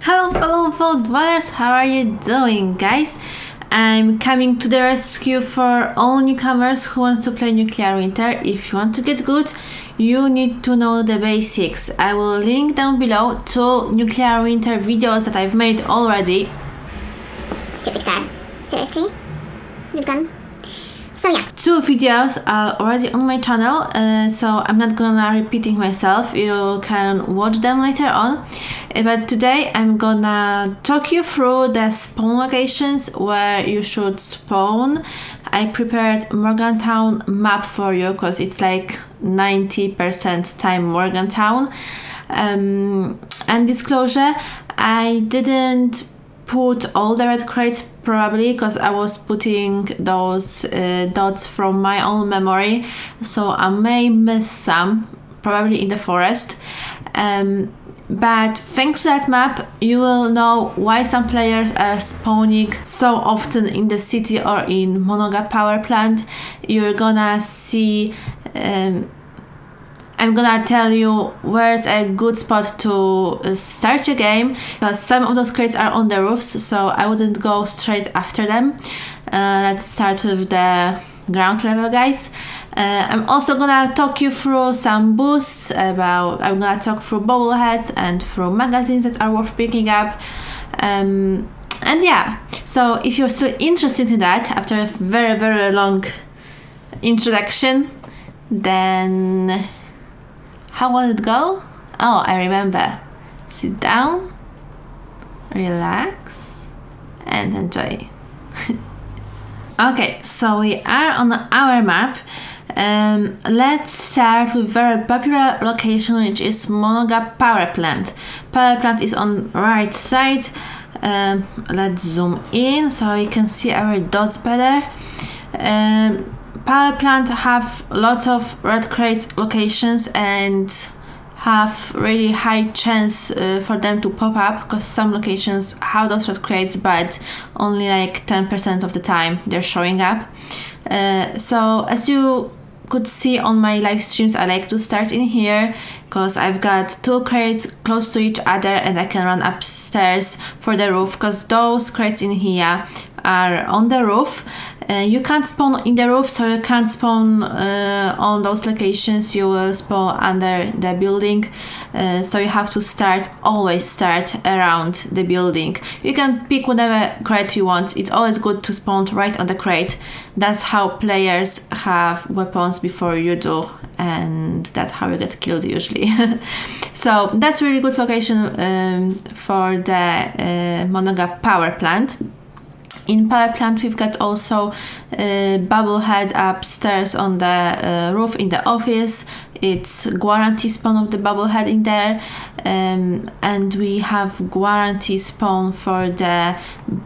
Hello fellow vault dwellers, how are you doing, guys? I'm coming to the rescue for all newcomers who want to play Nuclear Winter. If you want to get good, you need to know the basics. I will link down below two Nuclear Winter videos that I've made already. Stupid car. Seriously? Is it gone? So yeah. Two videos are already on my channel, so I'm not gonna repeating myself. You can watch them later on. But today I'm gonna talk you through the spawn locations where you should spawn. I prepared Morgantown map for you because it's like 90% time Morgantown. And disclosure, I didn't put all the red crates probably because I was putting those dots from my own memory, so I may miss some, probably in the forest. But thanks to that map, you will know why some players are spawning so often in the city or in Monongah power plant. You're gonna see I'm gonna tell you where's a good spot to start your game, because some of those crates are on the roofs, so I wouldn't go straight after them. Let's start with the ground level, guys. I'm also gonna talk you through some boosts. I'm gonna talk through bobbleheads and through magazines that are worth picking up. And yeah, so if you're still interested in that after a very, very long introduction, then how will it go? Oh, I remember. Sit down, relax, and enjoy. Okay, so we are on our map. Let's start with very popular location, which is Monongah power plant. Power plant is on right side. Let's zoom in so we can see our dots better. Power plant have lots of red crate locations and have really high chance for them to pop up, because some locations have those red crates but only like 10% of the time they're showing up. So as you could see on my live streams, I like to start in here because I've got two crates close to each other and I can run upstairs for the roof, because those crates in here are on the roof. You can't spawn in the roof, so you can't spawn on those locations. You will spawn under the building, so you have to always start around the building. You can pick whatever crate you want. It's always good to spawn right on the crate. That's how players have weapons before you do, and that's how you get killed usually. So that's a really good location for the Monongah power plant. In power plant, we've got also bubblehead upstairs on the roof in the office. It's guarantee spawn of the bubblehead in there, and we have guarantee spawn for the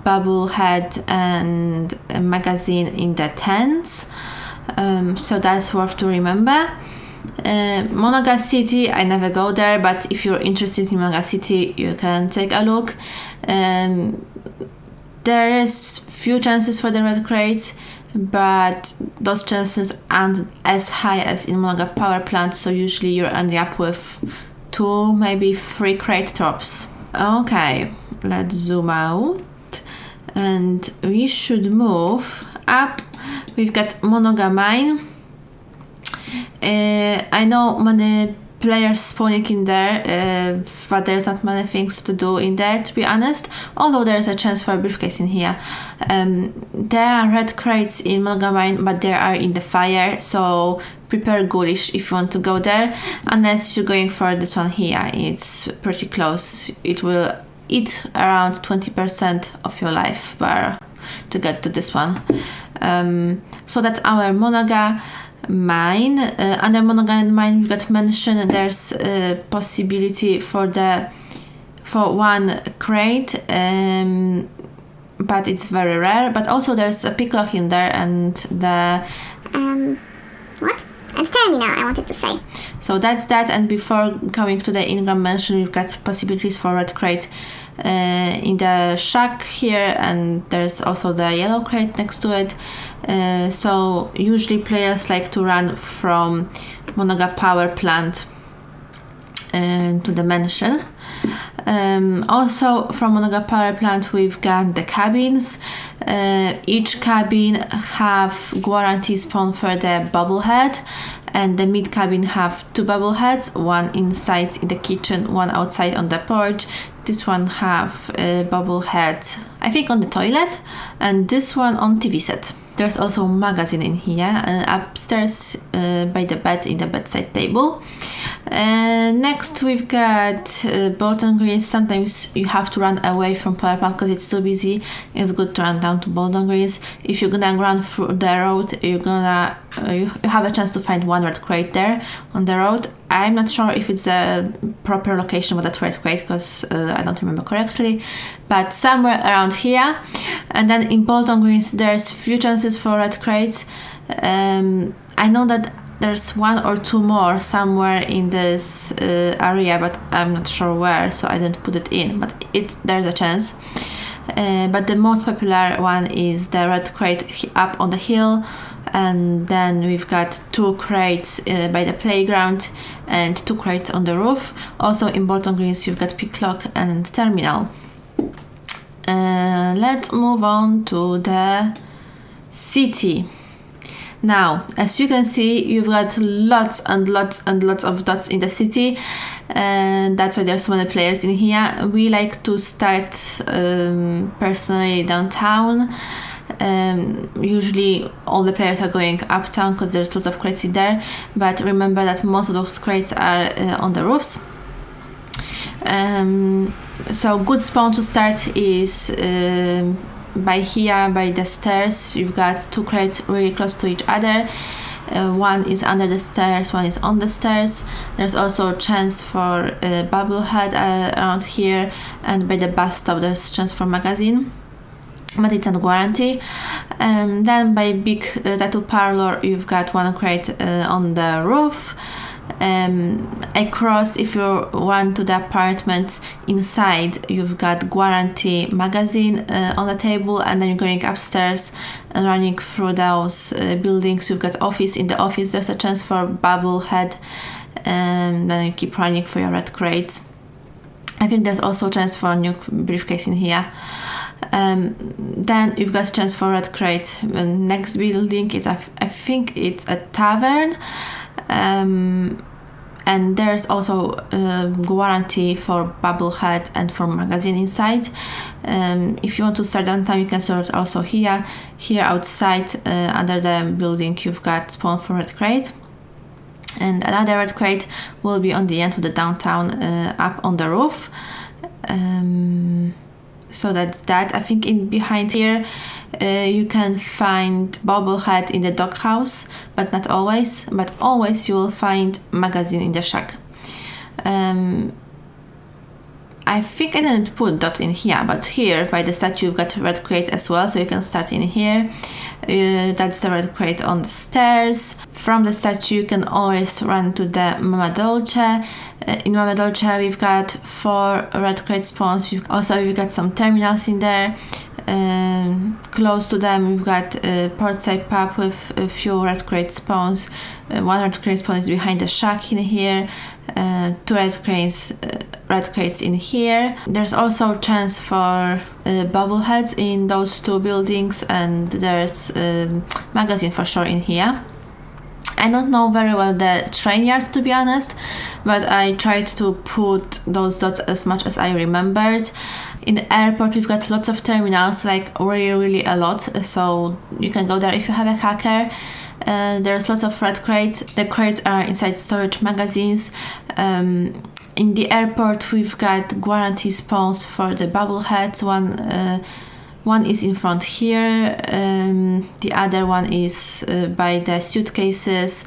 bubblehead and a magazine in the tents. So that's worth to remember. Monongah City, I never go there, but if you're interested in Monongah City, you can take a look. There is few chances for the red crates, but those chances aren't as high as in Monongah power plant, so usually you're ending up with 2, maybe 3 crate drops. Okay, let's zoom out and we should move up. We've got Monongah mine. I know many players spawning in there, but there's not many things to do in there, to be honest, although there's a chance for a briefcase in here. There are red crates in Monongah mine, but they are in the fire, so prepare ghoulish if you want to go there, unless you're going for this one here. It's pretty close. It will eat around 20% of your life bar to get to this one. So that's our Monongah mine. Under Monongah mine, we got mentioned there's a possibility for one crate, but it's very rare. But also there's a picklock in there and the what? And terminal, I wanted to say. So that's that. And before coming to the in-ground mansion, we've got possibilities for red crate in the shack here, and there's also the yellow crate next to it. So usually players like to run from Monongah power plant to the mansion. Also from Monongah power plant we've got the cabins. Each cabin have guarantee spawn for the bubble head, and the mid cabin have 2 bubble heads, one inside in the kitchen, one outside on the porch. This one have a bubble head I think on the toilet, and this one on TV set. There's also a magazine in here, upstairs by the bed in the bedside table. Next we've got Bolton Greens. Sometimes you have to run away from power plant because it's too busy. It's good to run down to Bolton Greens. If you're gonna run through the road, you have a chance to find one red crate there on the road. I'm not sure if it's the proper location for that red crate because I don't remember correctly, but somewhere around here. And then in Bolton Greens there's few chances for red crates. I know that there's 1 or 2 more somewhere in this area, but I'm not sure where, so I didn't put it in, but there's a chance. But the most popular one is the red crate up on the hill, and then we've got 2 crates by the playground and 2 crates on the roof. Also in Bolton Greens you've got pick lock and terminal. Let's move on to the city. Now, as you can see, you've got lots and lots and lots of dots in the city, and that's why there's so many players in here. We like to start personally downtown. Usually all the players are going uptown because there's lots of crates in there, but remember that most of those crates are on the roofs. So good spawn to start is by here, by the stairs. You've got 2 crates really close to each other. One is under the stairs, one is on the stairs. There's also a chance for a bubble head around here, and by the bus stop there's a chance for magazine, but it's not guarantee. Then by big tattoo parlor you've got 1 crate on the roof. Across, if you run to the apartment inside, you've got guarantee magazine on the table, and then you're going upstairs and running through those buildings. You've got office. In the office there's a chance for bubble head, and then you keep running for your red crates. I think there's also a chance for a new briefcase in here. Then you've got a chance for red crate. The next building is I think it's a tavern. And there's also guarantee for bubble head and for magazine inside. If you want to start downtown, you can start also here. Here outside under the building you've got spawn for red crate, and another red crate will be on the end of the downtown up on the roof. So that's that. I think in behind here you can find bobblehead in the doghouse, but not always. But always you will find magazine in the shack. I think I didn't put dot in here, but here by the statue you've got red crate as well, so you can start in here. That's the red crate on the stairs. From the statue you can always run to the Mama Dolce. In Mama Dolce we've got 4 red crate spawns. We've got some terminals in there. Close to them we've got a portside pub with a few red crate spawns. 1 red crate spawn is behind the shack in here. 2 red crates in here. There's also chance for bobbleheads in those 2 buildings, and there's magazine for sure in here. I don't know very well the train yard, to be honest, but I tried to put those dots as much as I remembered. In the airport we've got lots of terminals, like really a lot, so you can go there if you have a hacker. There's lots of red crates. The crates are inside storage magazines. In the airport we've got guarantee spawns for the bobbleheads. One is in front here, the other one is by the suitcases.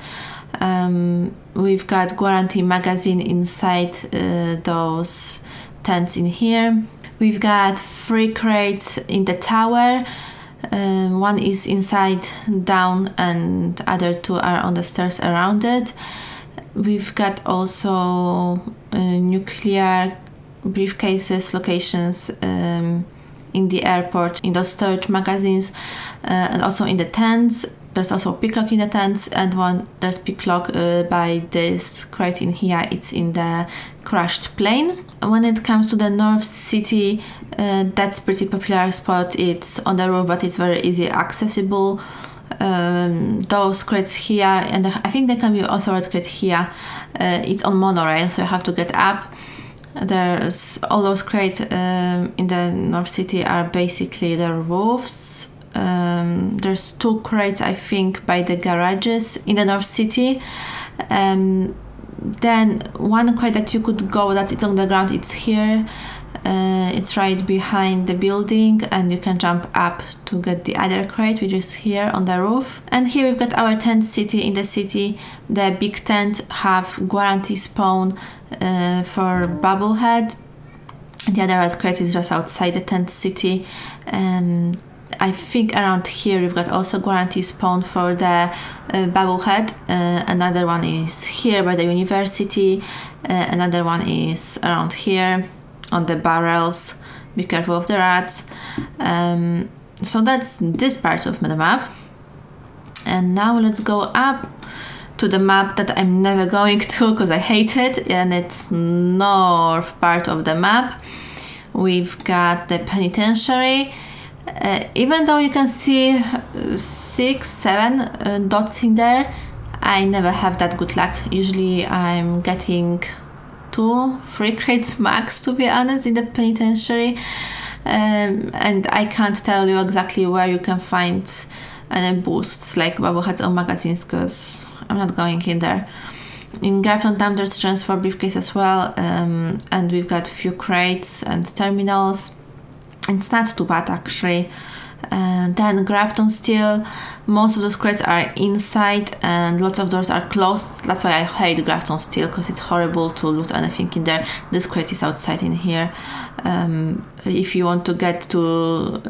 We've got guarantee magazine inside those tents in here. We've got 3 crates in the tower. One is inside down and other 2 are on the stairs around it. We've got also nuclear briefcases locations in the airport, in those storage magazines, and also in the tents. there's also picklock in the tents, and there's picklock by this crate in here. It's in the crushed plane. When it comes to the North City, that's pretty popular spot. It's on the roof, but it's very easy accessible. Those crates here, and I think there can be also red crate here. It's on monorail, so you have to get up. There's all those crates in the North City are basically the roofs. There's 2 crates, I think, by the garages in the North City. Then one crate that you could go that it's on the ground, it's here. It's right behind the building, and you can jump up to get the other crate, which is here on the roof. And here we've got our tent city. In the city, the big tent have guarantee spawn for Bubblehead. The other red crate is just outside the tent city. I think around here we've got also guarantee spawn for the Bubblehead. Another one is here by the university. Another one is around here on the barrels. Be careful of the rats. So that's this part of the map. And now let's go up to the map that I'm never going to because I hate it, and it's north part of the map. We've got the penitentiary. Even though you can see 6-7 dots in there, I never have that good luck. Usually I'm getting 2-3 crates max, to be honest, in the penitentiary. And I can't tell you exactly where you can find any boosts like Bubbleheads or magazines, because I'm not going in there. In Grafton Town there's chance for briefcase as well, and we've got a few crates and terminals. It's not too bad actually. Then Grafton Steel, most of those crates are inside and lots of doors are closed. That's why I hate Grafton Steel, because it's horrible to loot anything in there. This crate is outside in here. If you want to get to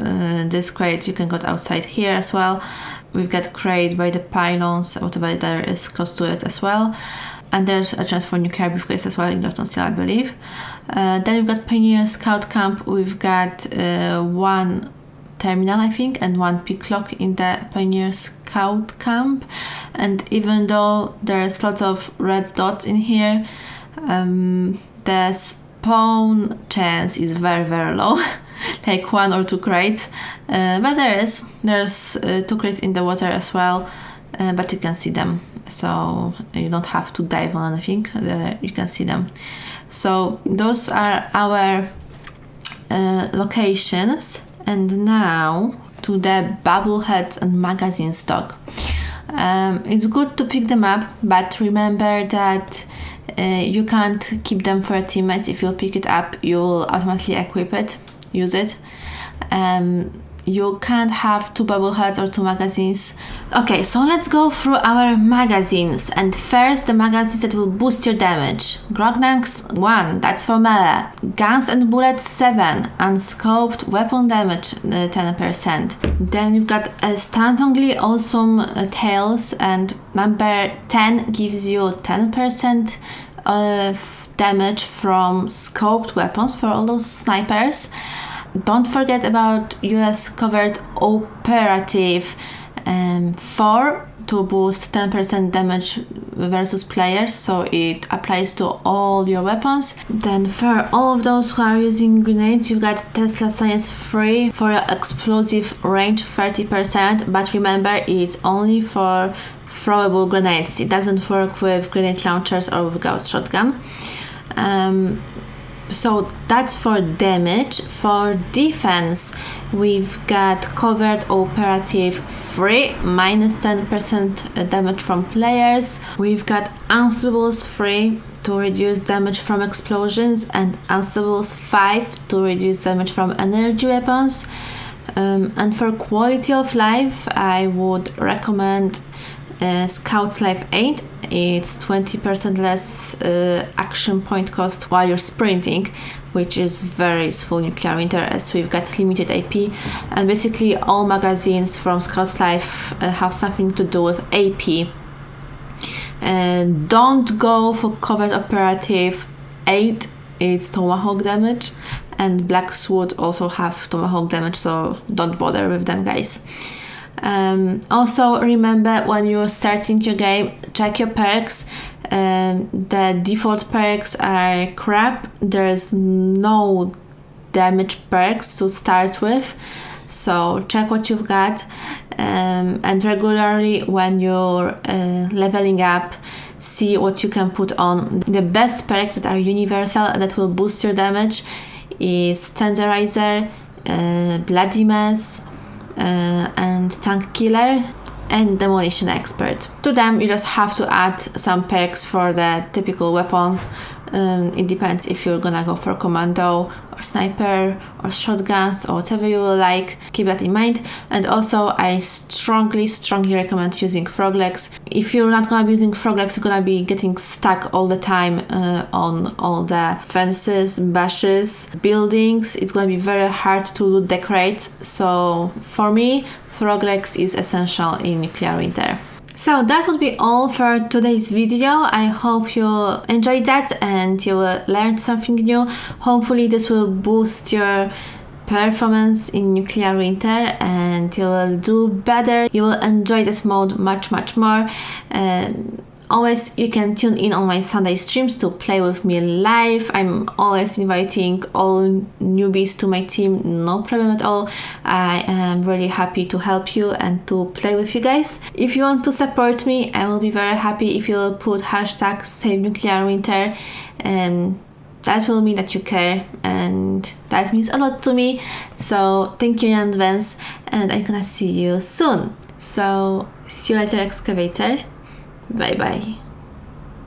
this crate, you can go outside here as well. We've got crate by the pylons, whatever there is close to it as well. And there's a chance for nuclear briefcase as well in Grafton Steel, I believe. Then we've got Pioneer Scout Camp. We've got 1 terminal, I think, and 1 picklock in the Pioneer Scout Camp. And even though there's lots of red dots in here, the spawn chance is very, very low. Like 1 or 2 crates. But there's 2 crates in the water as well, but you can see them. So you don't have to dive on anything, you can see them. So those are our locations. And now to the Bubbleheads and magazine stock. It's good to pick them up, but remember that you can't keep them for your teammates. If you pick it up, you'll automatically equip it, use it. You can't have 2 Bubbleheads or 2 magazines. Okay, so let's go through our magazines. And first, the magazines that will boost your damage. Grognanks 1, that's for melee. Guns and Bullets 7, unscoped weapon damage 10%. Then you've got a stunningly awesome tails, and number 10 gives you 10% of damage from scoped weapons for all those snipers. Don't forget about US covered operative 4 to boost 10% damage versus players, so it applies to all your weapons. Then for all of those who are using grenades, you've got Tesla Science 3 for your explosive range 30%, but remember it's only for throwable grenades. It doesn't work with grenade launchers or with Gauss shotgun. So that's for damage. For defense, we've got covered operative 3, minus 10% damage from players. We've got unstables 3 to reduce damage from explosions, and unstables 5 to reduce damage from energy weapons. And for quality of life, I would recommend Scout's Life 8. It's 20% less action point cost while you're sprinting, which is very useful in nuclear winter, as we've got limited AP, and basically all magazines from Scout's Life have something to do with AP. Don't go for covered operative 8, it's tomahawk damage, and Black Sword also have tomahawk damage, so don't bother with them, guys. Also remember, when you're starting your game, check your perks. The default perks are crap. There's no damage perks to start with, so check what you've got, and regularly when you're leveling up, see what you can put on. The best perks that are universal that will boost your damage is Tenderizer, Bloody Mess, and Tank Killer, and Demolition Expert. To them you just have to add some perks for the typical weapon. It depends if you're gonna go for commando or sniper or shotguns or whatever you will like. Keep that in mind. And also I strongly recommend using frog legs. If you're not gonna be using frog legs, you're gonna be getting stuck all the time on all the fences, bushes, buildings. It's gonna be very hard to loot the crates. So for me, frog legs is essential in nuclear winter. So that would be all for today's video. I hope you enjoyed that and you will learn something new. Hopefully this will boost your performance in nuclear winter and you will do better. You will enjoy this mode much more. Always you can tune in on my Sunday streams to play with me live. I'm always inviting all newbies to my team, no problem at all. I am really happy to help you and to play with you guys. If you want to support me, I will be very happy if you will put hashtag #SaveNuclearWinter, and that will mean that you care, and that means a lot to me. So thank you in advance, and I'm gonna see you soon. So see you later, excavator. Bye bye.